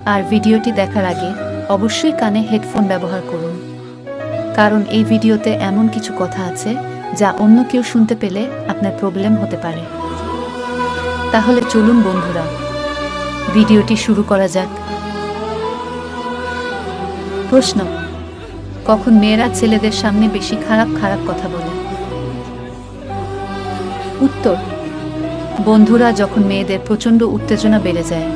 আর ভিডিওটি দেখার আগে অবশ্যই কানে হেডফোন ব্যবহার করুন, কারণ এই ভিডিওতে এমন কিছু কথা আছে যা অন্য কেউ শুনতে পেলে আপনার প্রবলেম হতে পারে। তাহলে চলুন বন্ধুরা, ভিডিওটি শুরু করা যাক। প্রশ্ন: কখন মেয়েরা ছেলেদের সামনে বেশি খারাপ খারাপ কথা বলে? উত্তর: বন্ধুরা যখন মেয়েদের প্রচণ্ড উত্তেজনা বেড়ে যায়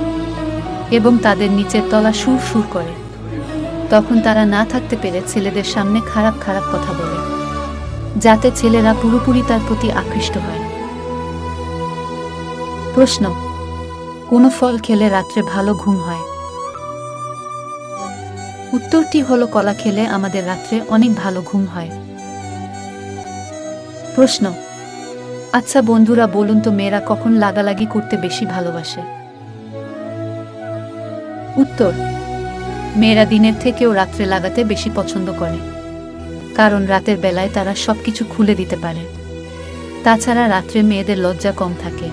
এবং তাদের নিচের তলা সুর সুর করে, তখন তারা না থাকতে পেরে ছেলেদের সামনে খারাপ খারাপ কথা বলে, যাতে ছেলেরা পুরোপুরি তার প্রতি আকৃষ্ট হয়। প্রশ্ন: কোন ফল খেলে রাত্রে ভালো ঘুম হয়? উত্তরটি হলো কলা খেলে আমাদের রাত্রে অনেক ভালো ঘুম হয়। প্রশ্ন: আচ্ছা বন্ধুরা, বলুন তো মেয়েরা কখন লাগালাগি করতে বেশি ভালোবাসে? উত্তর: মেয়েরা দিনের থেকেও রাত্রে লাগাতে বেশি পছন্দ করে, কারণ রাতের বেলায় তারা সবকিছু খুলে দিতে পারে। তাছাড়া রাত্রে মেয়েদের লজ্জা কম থাকে,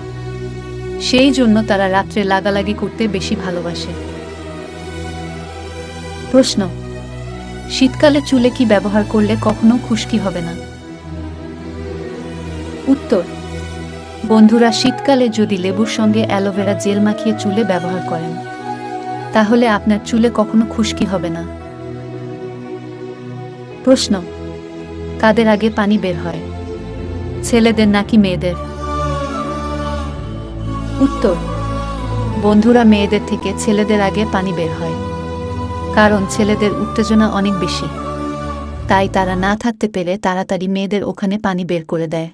সেই জন্য তারা রাত্রে লাগালাগি করতে বেশি ভালোবাসে। প্রশ্ন: শীতকালে চুলে কি ব্যবহার করলে কখনো খুশকি হবে না? উত্তর: বন্ধুরা, শীতকালে যদি লেবুর সঙ্গে অ্যালোভেরা জেল মাখিয়ে চুলে ব্যবহার করেন, তাহলে আপনার চুলে কখনো খুশকি হবে না। প্রশ্ন: কাদের আগে পানি বের হয়, ছেলেদের নাকি মেয়েদের? উত্তর: বন্ধুরা, মেয়েদের থেকে ছেলেদের আগে পানি বের হয়, কারণ ছেলেদের উত্তেজনা অনেক বেশি, তাই তারা না থাকতে পেরে তাড়াতাড়ি মেয়েদের ওখানে পানি বের করে দেয়।